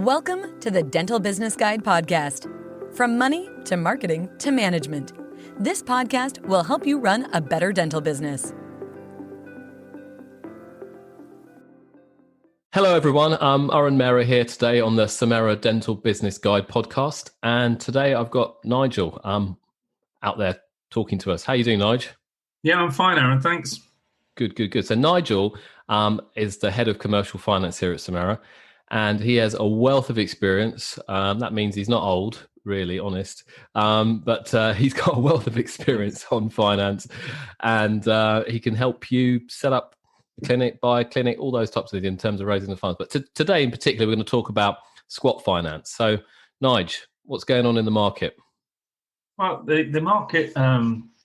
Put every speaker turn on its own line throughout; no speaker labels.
Welcome to the Dental Business Guide podcast. From money to marketing to management, this podcast will help you run a better dental business.
Hello everyone, I'm Arun Mehra here today on the Samera Dental Business Guide podcast, and today I've got Nigel out there talking to us. How are you doing, Nigel?
Yeah, I'm fine, Arun, thanks.
Good. So Nigel is the head of commercial finance here at Samera, and he has a wealth of experience. That means he's not old, really honest, but he's got a wealth of experience on finance, and he can help you set up clinic, buy a clinic, all those types of things in terms of raising the funds. But today in particular, we're going to talk about squat finance. So, Nigel, what's going on in the market?
Well, the market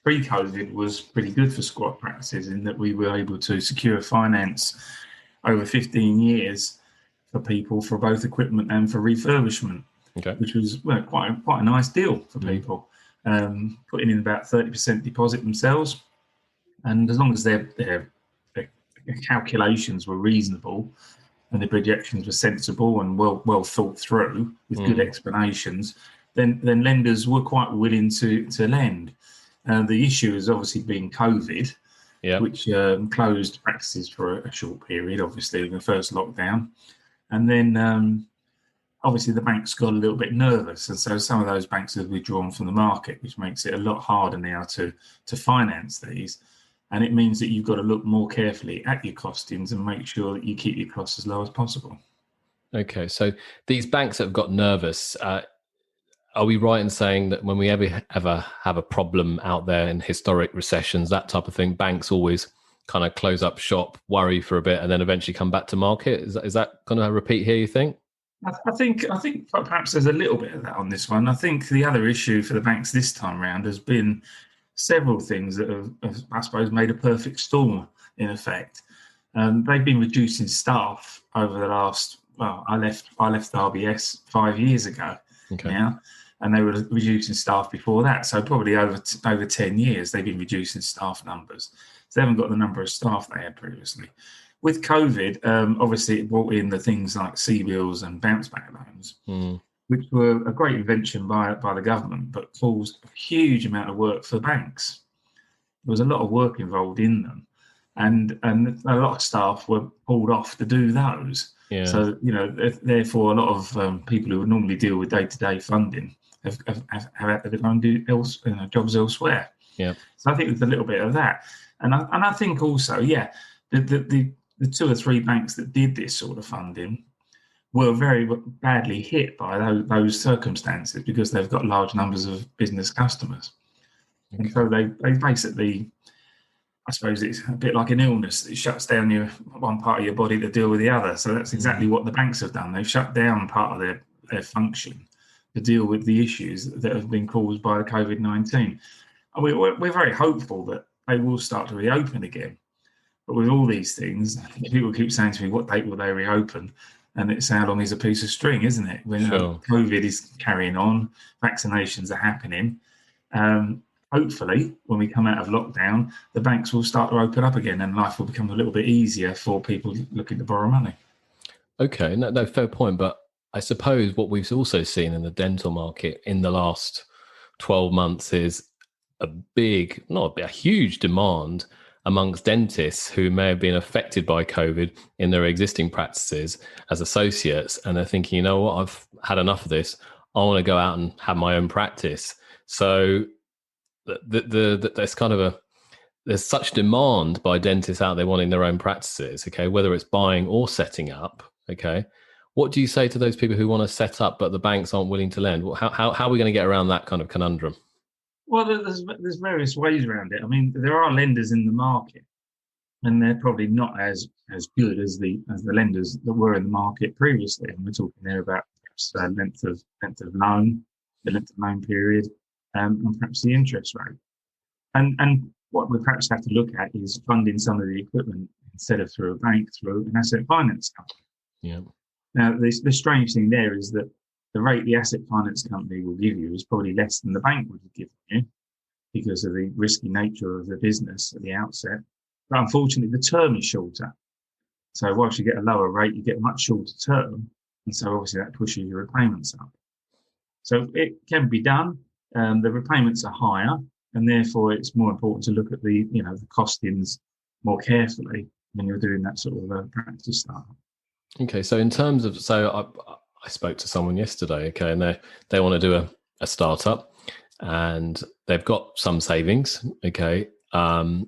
pre-COVID was pretty good for squat practices in that we were able to secure finance over 15 years for people for both equipment and for refurbishment, which was quite a nice deal for people, putting in about 30% deposit themselves. And as long as their calculations were reasonable and the projections were sensible and well thought through with good explanations, then lenders were quite willing to lend. The issue has obviously been COVID, which closed practices for a short period, obviously in the first lockdown. And then obviously the banks got a little bit nervous, and so some of those banks have withdrawn from the market, which makes it a lot harder now to finance these. And it means that you've got to look more carefully at your costings and make sure that you keep your costs as low as possible.
Okay, so these banks that have got nervous, are we right in saying that when we ever have a problem out there in historic recessions, that type of thing, banks always kind of close up shop, worry for a bit, and then eventually come back to market? Is that going to repeat here, you think?
I think perhaps there's a little bit of that on this one. I think the other issue for the banks this time around has been several things that have, I suppose, made a perfect storm in effect. They've been reducing staff over the last, I left RBS 5 years ago now, and they were reducing staff before that. So probably over 10 years, they've been reducing staff numbers. So they haven't got the number of staff they had previously. With COVID, obviously it brought in the things like CBILS and bounce back loans, which were a great invention by the government, but caused a huge amount of work for banks. There was a lot of work involved in them, and a lot of staff were pulled off to do those. Yeah. So, therefore, a lot of people who would normally deal with day-to-day funding have had to go and do jobs elsewhere. Yeah. So I think there's a little bit of that. And I think also, the 2 or 3 banks that did this sort of funding were very badly hit by those circumstances because they've got large numbers of business customers. Okay. And so they basically, I suppose it's a bit like an illness. It shuts down one part of your body to deal with the other. So that's exactly what the banks have done. They've shut down part of their function to deal with the issues that have been caused by COVID-19. And we're very hopeful that they will start to reopen again. But with all these things, people keep saying to me, what date will they reopen? And it's how long is a piece of string, isn't it? When COVID is carrying on, vaccinations are happening. Hopefully, when we come out of lockdown, the banks will start to open up again and life will become a little bit easier for people looking to borrow money.
Okay, no, fair point. But I suppose what we've also seen in the dental market in the last 12 months is a huge demand amongst dentists who may have been affected by COVID in their existing practices as associates. And they're thinking, you know what, I've had enough of this. I want to go out and have my own practice. So there's there's such demand by dentists out there wanting their own practices, okay, whether it's buying or setting up, okay. What do you say to those people who want to set up, but the banks aren't willing to lend? How are we going to get around that kind of conundrum?
Well, there's various ways around it. I mean, there are lenders in the market, and they're probably not as good as the lenders that were in the market previously. And we're talking there about perhaps length of loan, the length of loan period, and perhaps the interest rate. And what we perhaps have to look at is funding some of the equipment instead of through a bank, through an asset finance company. Yeah. Now, the strange thing there is that the rate the asset finance company will give you is probably less than the bank would have given you because of the risky nature of the business at the outset. But unfortunately, the term is shorter. So whilst you get a lower rate, you get a much shorter term. And so obviously that pushes your repayments up. So it can be done. The repayments are higher, and therefore it's more important to look at the costings more carefully when you're doing that sort of practice start.
Okay, so in terms of, I spoke to someone yesterday, okay, and they want to do a startup, and they've got some savings, okay, kind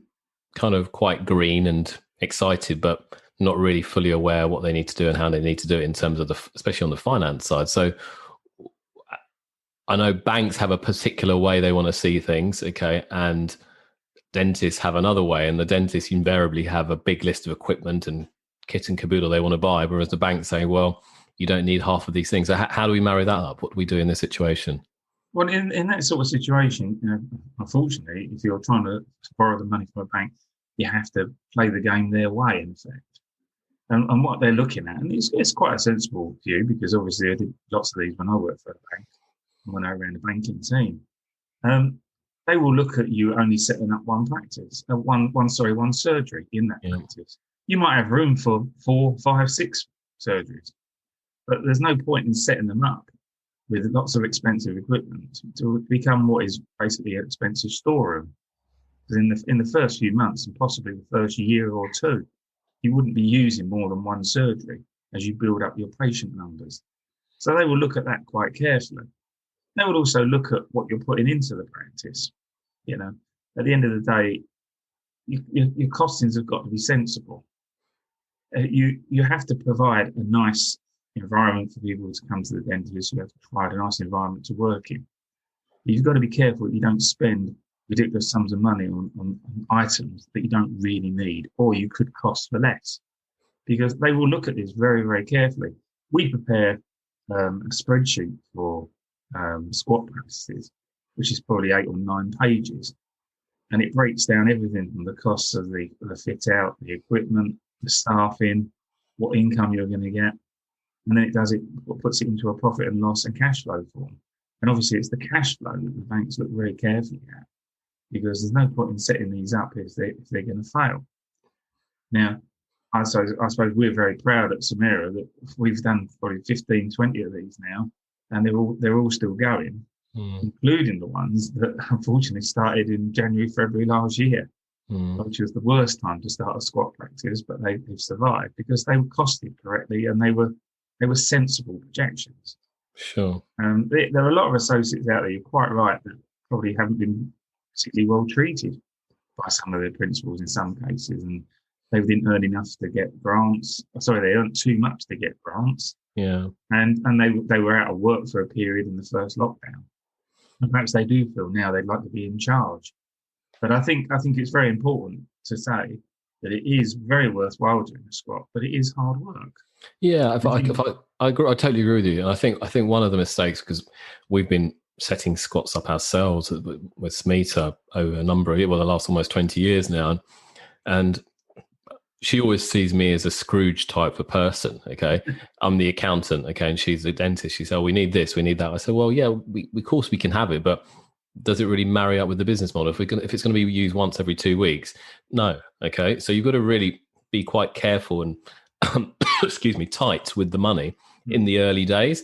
of quite green and excited, but not really fully aware what they need to do and how they need to do it in terms of especially on the finance side. So I know banks have a particular way they want to see things, okay, and dentists have another way, and the dentists invariably have a big list of equipment and kit and caboodle they want to buy, whereas the bank's saying, well, you don't need half of these things. So how do we marry that up? What do we do in this situation?
Well, in that sort of situation, unfortunately, if you're trying to borrow the money from a bank, you have to play the game their way, in effect. And what they're looking at, and it's quite a sensible view, because obviously I did lots of these when I worked for a bank, when I ran a banking team. They will look at you only setting up one practice, one surgery in that practice. You might have room for 4, 5, 6 surgeries, but there's no point in setting them up with lots of expensive equipment to become what is basically an expensive storeroom. Because in the first few months, and possibly the first year or two, you wouldn't be using more than one surgery as you build up your patient numbers. So they will look at that quite carefully. They will also look at what you're putting into the practice. At the end of the day, your costings have got to be sensible. You have to provide a nice environment for people to come to the dentist. You have to provide a nice environment to work in. You've got to be careful that you don't spend ridiculous sums of money on items that you don't really need, or you could cost for less, because they will look at this very, very carefully. We prepare a spreadsheet for squat practices, which is probably 8 or 9 pages, and it breaks down everything from the costs of the fit out, the equipment, the staffing, what income you're going to get, and then it puts it into a profit and loss and cash flow form. And obviously it's the cash flow that the banks look very carefully at, because there's no point in setting these up if they're going to fail. Now, I suppose we're very proud at Samera that we've done probably 15, 20 of these now, and they're all still going, including the ones that unfortunately started in January, February last year, which was the worst time to start a squat practice, but they've survived because they were costed correctly and they were sensible projections.
Sure.
There are a lot of associates out there, you're quite right, that probably haven't been particularly well treated by some of their principals in some cases, and they didn't earn enough to get grants. Sorry, they earned too much to get grants.
Yeah.
And they were out of work for a period in the first lockdown. And perhaps they do feel now they'd like to be in charge. But I think it's very important to say that it is very worthwhile doing a squat, but it is hard work.
Yeah, I totally agree with you. And I think one of the mistakes, because we've been setting squats up ourselves with Smita over a number of years, the last almost 20 years now, and she always sees me as a Scrooge type of person. Okay, I'm the accountant. Okay, and she's the dentist. She said, "Oh, we need this, we need that." I said, "Well, yeah, of course we can have it, but does it really marry up with the business model? If it's going to be used once every 2 weeks, no." Okay, so you've got to really be quite careful and tight with the money in the early days.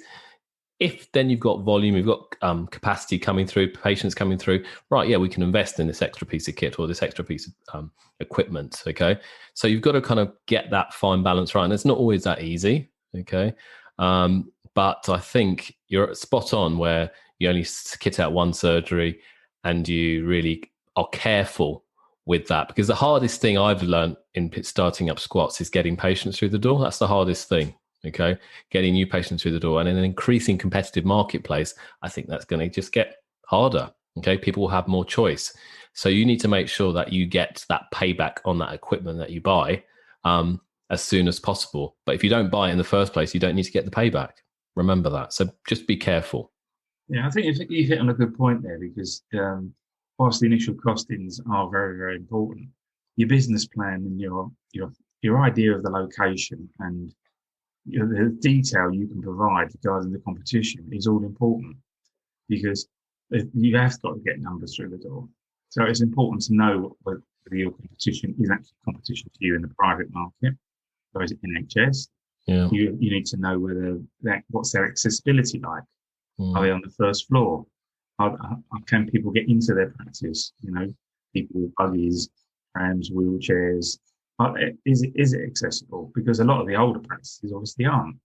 If then you've got volume, you've got capacity coming through, patients coming through, right? Yeah, we can invest in this extra piece of kit or this extra piece of equipment. Okay, so you've got to kind of get that fine balance right, and it's not always that easy. Okay, but I think you're spot on where you only kit out one surgery, and you really are careful with that, because the hardest thing I've learned in starting up squats is getting patients through the door. That's the hardest thing. Okay, getting new patients through the door, and in an increasing competitive marketplace, I think that's going to just get harder. Okay, people will have more choice, so you need to make sure that you get that payback on that equipment that you buy as soon as possible. But if you don't buy it in the first place, you don't need to get the payback. Remember that. So just be careful.
Yeah, I think you hit on a good point there, because whilst the initial costings are very, very important, your business plan and your idea of the location and the detail you can provide regarding the competition is all important, because you have got to get numbers through the door. So it's important to know whether your competition is actually competition for you in the private market, or is it NHS,
Yeah.
You need to know what's their accessibility like. Are they on the first floor? Can people get into their practice? People with buggies, trams, wheelchairs. Is it accessible? Because a lot of the older practices obviously aren't.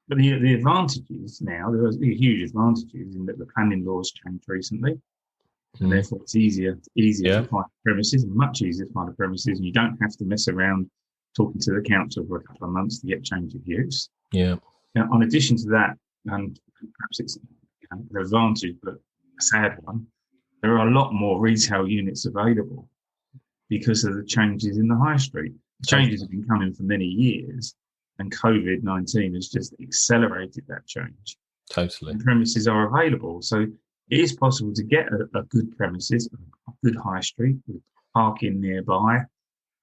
But the advantages now, there are huge advantages in that the planning laws changed recently, and therefore it's easier to find premises, and much easier to find a premises, and you don't have to mess around talking to the council for a couple of months to get change of use.
Yeah.
Now, in addition to that, and perhaps it's an advantage, but a sad one, there are a lot more retail units available because of the changes in the high street. The changes have been coming for many years, and COVID-19 has just accelerated that change.
Totally.
And premises are available. So it is possible to get a good premises, a good high street with parking nearby,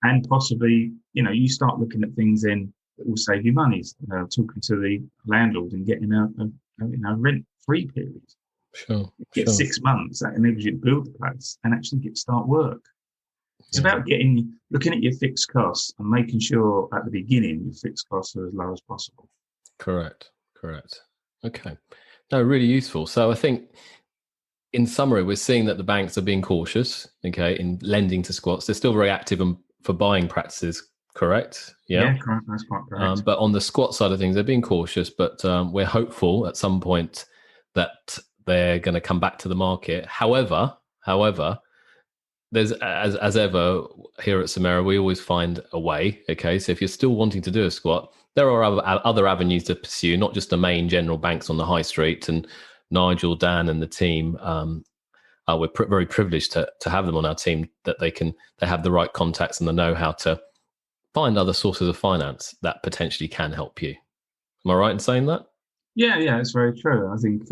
and possibly, you start looking at things then that will save you money. Talking to the landlord and getting a rent-free period.
Sure.
Get 6 months, that enables you to build the place and actually start work. It's about looking at your fixed costs and making sure at the beginning your fixed costs are as low as possible.
Correct. Okay. No, really useful. So I think in summary, we're seeing that the banks are being cautious, okay, in lending to squats. They're still very active for buying practices, correct?
Yeah, correct. That's quite correct.
But on the squat side of things, they're being cautious, but we're hopeful at some point that they're going to come back to the market. However, there's as ever here at Samera, we always find a way. Okay, so if you're still wanting to do a squat, there are other avenues to pursue, not just the main general banks on the high street. And Nigel, Dan, and the team, we're very privileged to have them on our team. That they have the right contacts and the know-how to find other sources of finance that potentially can help you. Am I right in saying that?
Yeah, it's very true. I think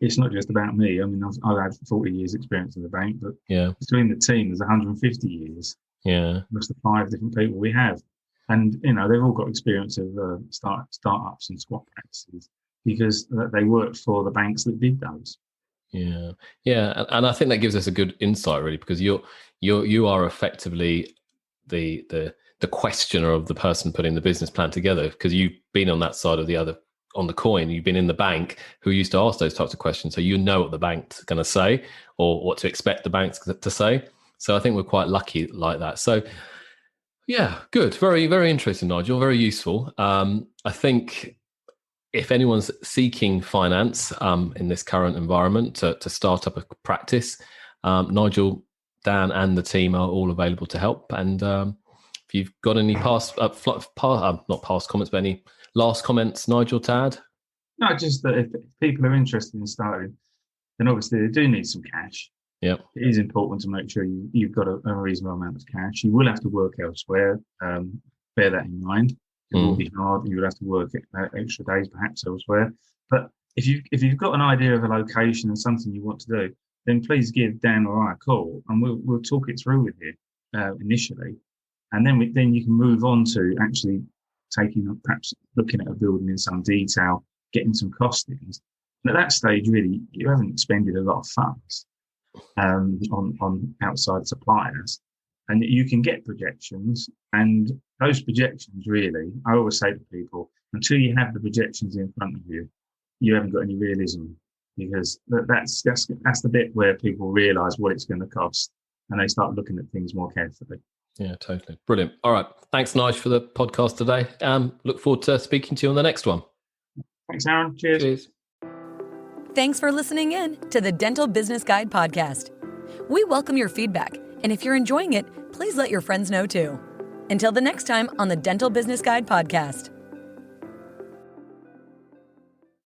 it's not just about me. I mean, I've had 40 years experience in the bank, but between the team, there's 150 years.
Yeah.
That's the 5 different people we have. And, they've all got experience of startups and squat practices because they worked for the banks that did those.
Yeah. And I think that gives us a good insight, really, because you are effectively the questioner of the person putting the business plan together, because you've been on that side of on the coin. You've been in the bank who used to ask those types of questions. So you know what the bank's going to say or what to expect the banks to say. So I think we're quite lucky like that. So yeah, good. Very, very interesting, Nigel. Very useful. I think if anyone's seeking finance in this current environment to start up a practice, Nigel, Dan, and the team are all available to help. And if you've got any not past comments, but any last comments, Nigel, to add?
No, just that if people are interested in starting, then obviously they do need some cash.
Yeah,
it is important to make sure you've got a reasonable amount of cash. You will have to work elsewhere. Bear that in mind. It will be hard. You will have to work extra days perhaps elsewhere. But if you've got an idea of a location and something you want to do, then please give Dan or I a call, and we'll talk it through with you initially, and then you can move on to actually perhaps looking at a building in some detail, getting some costings. And at that stage, really, you haven't expended a lot of funds on outside suppliers, and you can get projections. And those projections, really, I always say to people, until you have the projections in front of you, you haven't got any realism, because that's the bit where people realise what it's going to cost, and they start looking at things more carefully.
Yeah, totally. Brilliant. All right. Thanks, Nige, for the podcast today. Look forward to speaking to you on the next one.
Thanks, Arun. Cheers.
Thanks for listening in to the Dental Business Guide podcast. We welcome your feedback, and if you're enjoying it, please let your friends know too. Until the next time on the Dental Business Guide podcast.